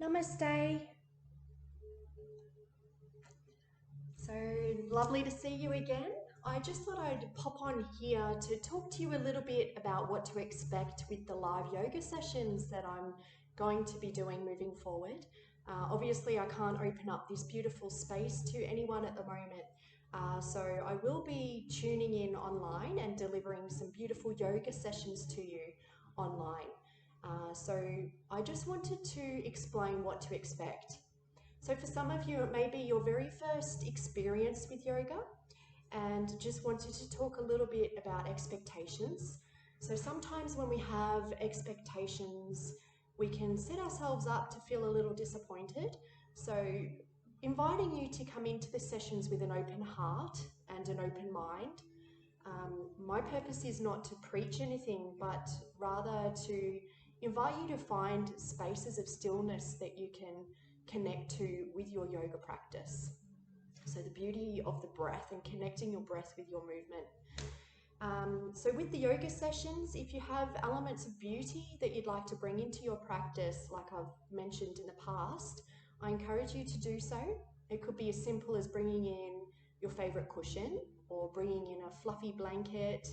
Namaste. So lovely to see you again. I just thought I'd pop on here to talk to you a little bit about what to expect with the live yoga sessions that I'm going to be doing moving forward. Obviously, I can't open up this beautiful space to anyone at the moment, so I will be tuning in online and delivering some beautiful yoga sessions to you online. So I just wanted to explain what to expect. So, for some of you, it may be your very first experience with yoga, and just wanted to talk a little bit about expectations. So, sometimes when we have expectations, we can set ourselves up to feel a little disappointed. So, inviting you to come into the sessions with an open heart and an open mind. My purpose is not to preach anything, but rather to invite you to find spaces of stillness that you can connect to with your yoga practice. So, the beauty of the breath and connecting your breath with your movement. So, with the yoga sessions, if you have elements of beauty that you'd like to bring into your practice, like I've mentioned in the past, I encourage you to do so. It could be as simple as bringing in your favorite cushion, or bringing in a fluffy blanket,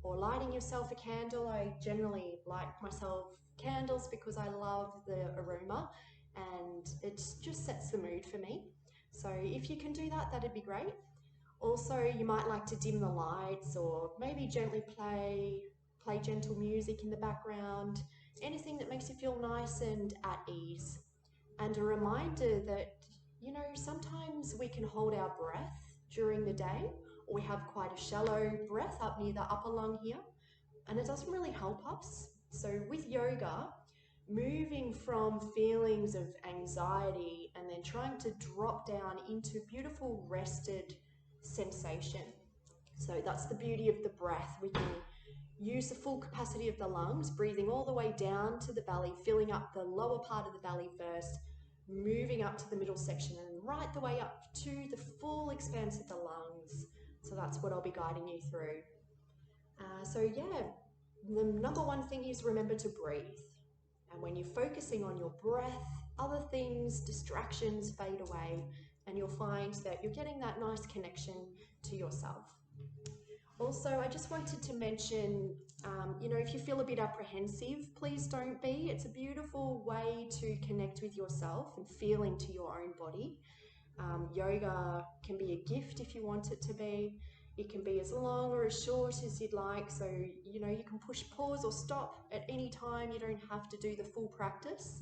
or lighting yourself a candle. I generally light myself candles because I love the aroma and it just sets the mood for me. So, if you can do that, that'd be great. Also, you might like to dim the lights or maybe gently play gentle music in the background, anything that makes you feel nice and at ease. And a reminder that, sometimes we can hold our breath during the day, or we have quite a shallow breath up near the upper lung here, and it doesn't really help us. So, with yoga, moving from feelings of anxiety and then trying to drop down into beautiful rested sensation. So that's the beauty of the breath. We can use the full capacity of the lungs, breathing all the way down to the belly, filling up the lower part of the belly first, moving up to the middle section and right the way up to the full expanse of the lungs. So that's what I'll be guiding you through. Yeah, the number one thing is remember to breathe. And when you're focusing on your breath, other things, distractions fade away, and you'll find that you're getting that nice connection to yourself. Also, I just wanted to mention, if you feel a bit apprehensive, please don't be. It's a beautiful way to connect with yourself and feel into your own body. Yoga can be a gift if you want it to be. It can be as long or as short as you'd like. So, you can push pause or stop at any time. You don't have to do the full practice.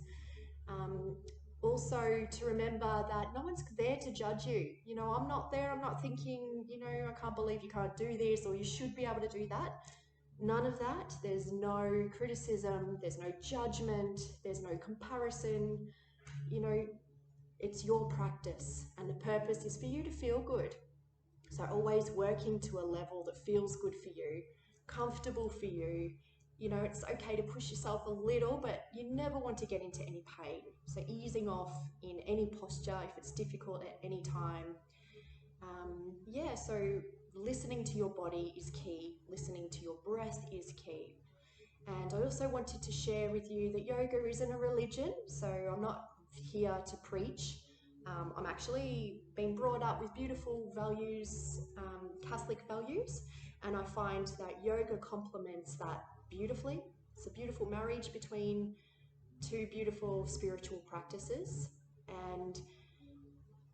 Um, Also, to remember that no one's there to judge you. I'm not there, I'm not thinking, I can't believe you can't do this or you should be able to do that. None of that. There's no criticism, there's no judgment, there's no comparison. You know, it's your practice, and the purpose is for you to feel good. So, always working to a level that feels good for you, comfortable for you. It's okay to push yourself a little, but you never want to get into any pain. So, easing off in any posture if it's difficult at any time. So listening to your body is key, listening to your breath is key. And I also wanted to share with you that yoga isn't a religion, so I'm not here to preach. I'm actually been brought up with beautiful values, Catholic values, and I find that yoga complements that beautifully. It's a beautiful marriage between two beautiful spiritual practices. And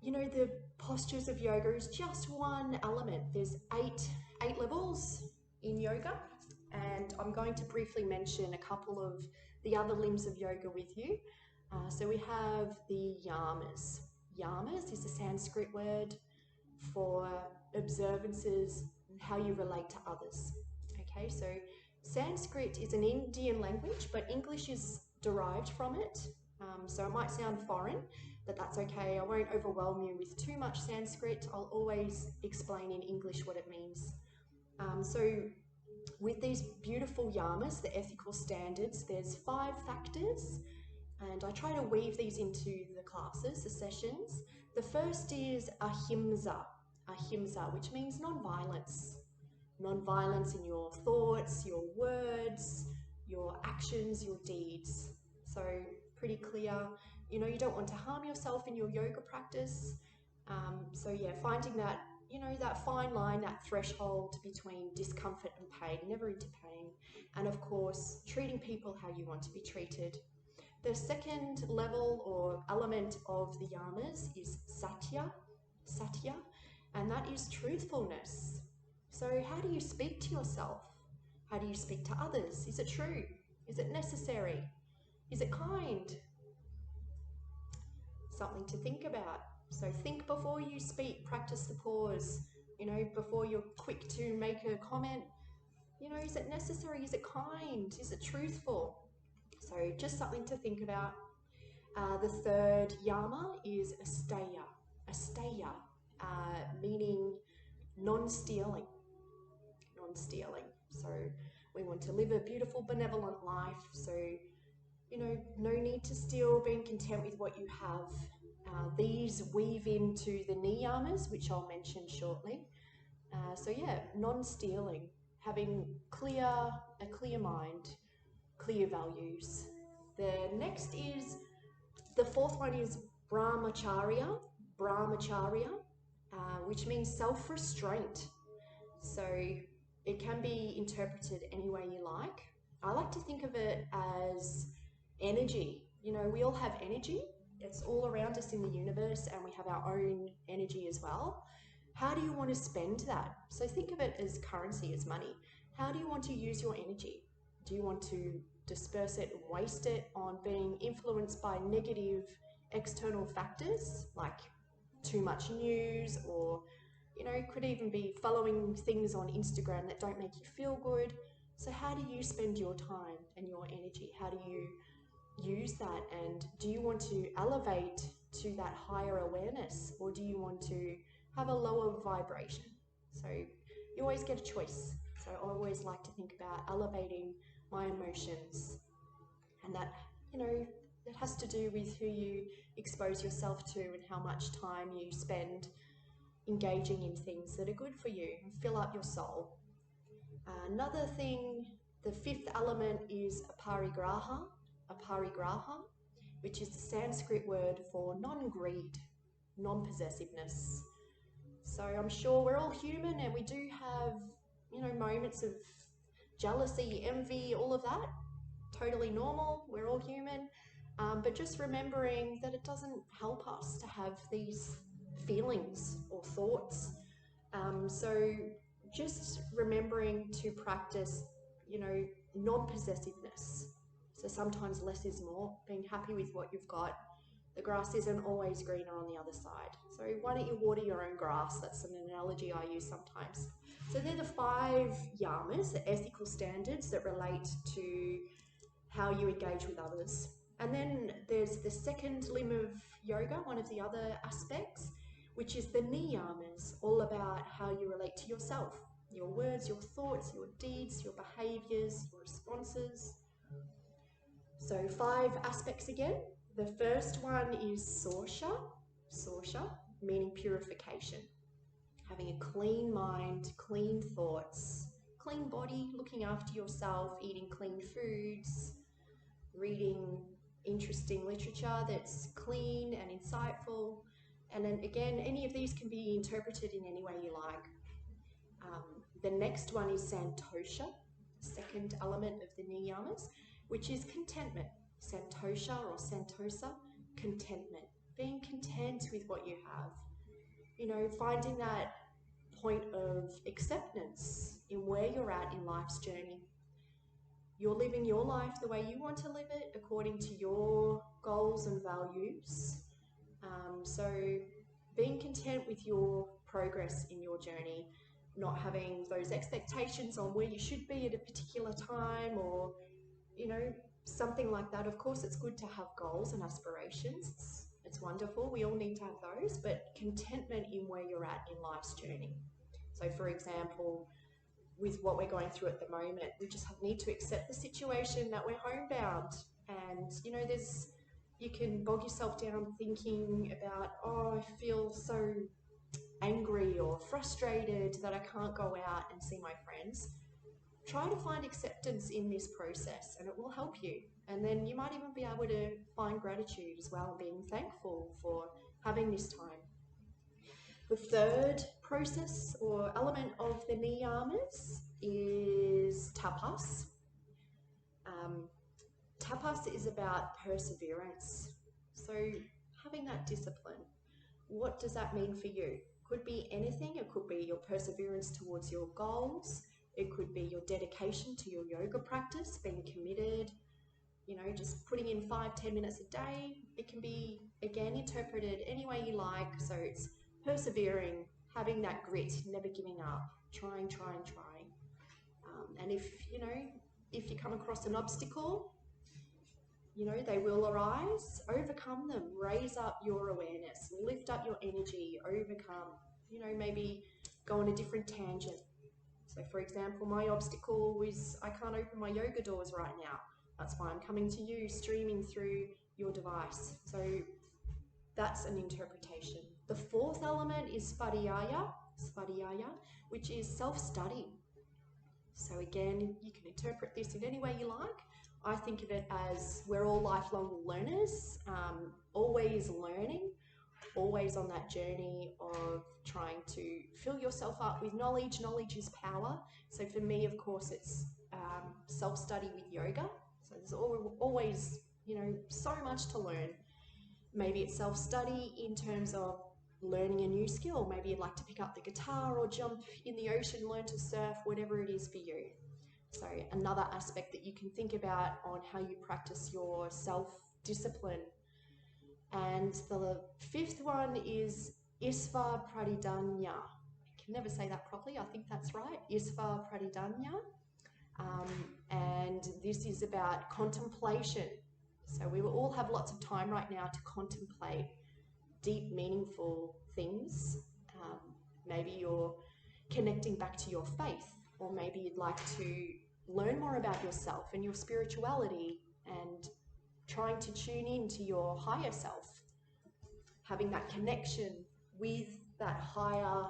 the postures of yoga is just one element. There's eight levels in yoga, and I'm going to briefly mention a couple of the other limbs of yoga with you. So we have the yamas. Yamas is a Sanskrit word for observances and how you relate to others. Okay, so Sanskrit is an Indian language, but English is derived from it. So it might sound foreign, but that's okay. I won't overwhelm you with too much Sanskrit. I'll always explain in English what it means. So with these beautiful yamas, the ethical standards, there's 5 factors, and I try to weave these into the classes, the sessions. The first is ahimsa, which means non-violence. Non-violence in your thoughts, your words, your actions, your deeds. So pretty clear. You don't want to harm yourself in your yoga practice. So yeah, finding that, that fine line, that threshold between discomfort and pain, never into pain. And of course, treating people how you want to be treated. The second level or element of the yamas is satya, and that is truthfulness. So how do you speak to yourself? How do you speak to others? Is it true? Is it necessary? Is it kind? Something to think about. So think before you speak, practice the pause, before you're quick to make a comment. Is it necessary? Is it kind? Is it truthful? So just something to think about. The third yama is asteya, meaning non-stealing. So we want to live a beautiful, benevolent life. So, no need to steal, being content with what you have. These weave into the niyamas, which I'll mention shortly. So yeah, non-stealing, having a clear mind, clear values. The fourth one is brahmacharya, which means self-restraint. So it can be interpreted any way you like. I like to think of it as energy. We all have energy. It's all around us in the universe, and we have our own energy as well. How do you want to spend that? So think of it as currency, as money. How do you want to use your energy? Do you want to disperse it and waste it on being influenced by negative external factors like too much news, or could even be following things on Instagram that don't make you feel good? So how do you spend your time and your energy? How do you use that? And do you want to elevate to that higher awareness, or do you want to have a lower vibration? So you always get a choice. So I always like to think about elevating my emotions, and that that has to do with who you expose yourself to and how much time you spend engaging in things that are good for you and fill up your soul. Another thing, the fifth element is aparigraha, which is the Sanskrit word for non-greed, non-possessiveness. So I'm sure we're all human, and we do have, moments of jealousy, envy, all of that. Totally normal. We're all human. But just remembering that it doesn't help us to have these feelings or thoughts. So just remembering to practice, non-possessiveness. So sometimes less is more, being happy with what you've got. The grass isn't always greener on the other side. So why don't you water your own grass? That's an analogy I use sometimes. So they're the 5 yamas, the ethical standards that relate to how you engage with others. And then there's the second limb of yoga, one of the other aspects, which is the niyamas, all about how you relate to yourself, your words, your thoughts, your deeds, your behaviors, your responses. So 5 aspects again. The first one is sorsha, meaning purification. Having a clean mind, clean thoughts, clean body, looking after yourself, eating clean foods, reading interesting literature that's clean and insightful. And then again, any of these can be interpreted in any way you like. The next one is santosha, second element of the niyamas, which is contentment. Santosha or santosa, contentment. Being content with what you have. Finding that point of acceptance in where you're at in life's journey. You're living your life the way you want to live it, according to your goals and values. So being content with your progress in your journey, not having those expectations on where you should be at a particular time, or, something like that. Of course, it's good to have goals and aspirations. It's wonderful. We all need to have those, but contentment in where you're at in life's journey. So for example, with what we're going through at the moment, we just need to accept the situation that we're homebound. And, you can bog yourself down thinking about, oh, I feel so angry or frustrated that I can't go out and see my friends. Try to find acceptance in this process, and it will help you. And then you might even be able to find gratitude as well, being thankful for having this time. The third process or element of the niyamas is tapas. Tapas is about perseverance. So having that discipline, what does that mean for you? Could be anything. It could be your perseverance towards your goals. It could be your dedication to your yoga practice, being committed, just putting in 5-10 minutes a day. It can be, again, interpreted any way you like. So it's persevering, having that grit, never giving up, trying. And if you come across an obstacle, they will arise, overcome them, raise up your awareness, lift up your energy, overcome, maybe go on a different tangent. So for example, my obstacle was I can't open my yoga doors right now. That's why I'm coming to you, streaming through your device. So that's an interpretation. The fourth element is svadhyaya, which is self-study. So again, you can interpret this in any way you like. I think of it as we're all lifelong learners, always learning, always on that journey of trying to fill yourself up with knowledge. Knowledge is power. So for me, of course, it's self-study with yoga. So there's always, so much to learn. Maybe it's self-study in terms of learning a new skill. Maybe you'd like to pick up the guitar or jump in the ocean, learn to surf, whatever it is for you. So another aspect that you can think about on how you practice your self-discipline. And the fifth one is Isva Pradidanya. I can never say that properly. I think that's right. Isva Pradidanya. And this is about contemplation. So we will all have lots of time right now to contemplate deep, meaningful things. Maybe you're connecting back to your faith, or maybe you'd like to learn more about yourself and your spirituality and trying to tune in to your higher self, having that connection with that higher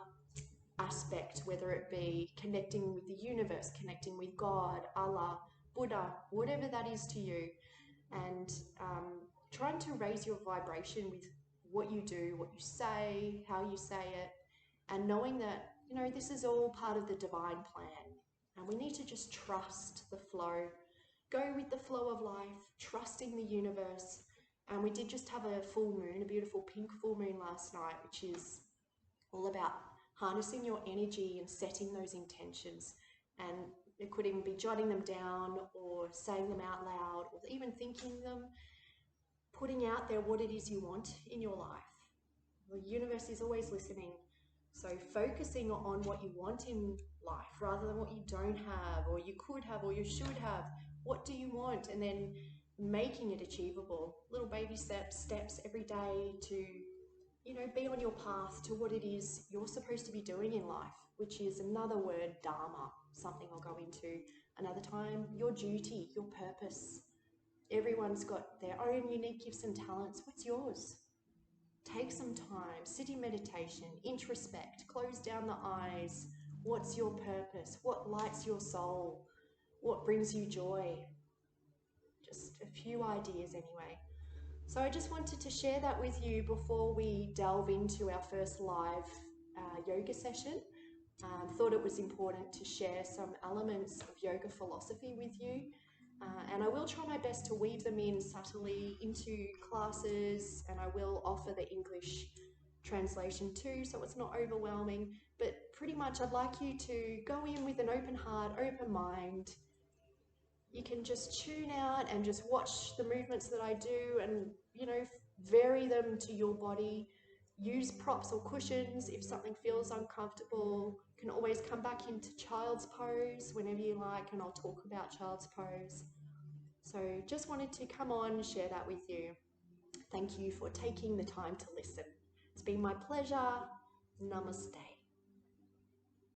aspect, whether it be connecting with the universe, connecting with God, Allah, Buddha, whatever that is to you, and trying to raise your vibration with what you do, what you say, how you say it, and knowing that, this is all part of the divine plan. And we need to just trust the flow, go with the flow of life, trusting the universe. And we did just have a full moon, a beautiful pink full moon last night, which is all about harnessing your energy and setting those intentions. And it could even be jotting them down or saying them out loud or even thinking them, putting out there what it is you want in your life. The universe is always listening. So focusing on what you want in life rather than what you don't have or you could have or you should have. What do you want? And then making it achievable. Little baby steps every day to, be on your path to what it is you're supposed to be doing in life, which is another word, dharma, something I'll go into another time. Your duty, your purpose. Everyone's got their own unique gifts and talents. What's yours? Take some time, sit in meditation, introspect, close down the eyes. What's your purpose? What lights your soul? What brings you joy? Just a few ideas anyway. So I just wanted to share that with you before we delve into our first live yoga session. Thought it was important to share some elements of yoga philosophy with you. And I will try my best to weave them in subtly into classes, and I will offer the English translation too, so it's not overwhelming. But pretty much I'd like you to go in with an open heart, open mind. You can just tune out and just watch the movements that I do and, vary them to your body. Use props or cushions if something feels uncomfortable. You can always come back into child's pose whenever you like, and I'll talk about child's pose. So just wanted to come on and share that with you. Thank you for taking the time to listen. It's been my pleasure. Namaste.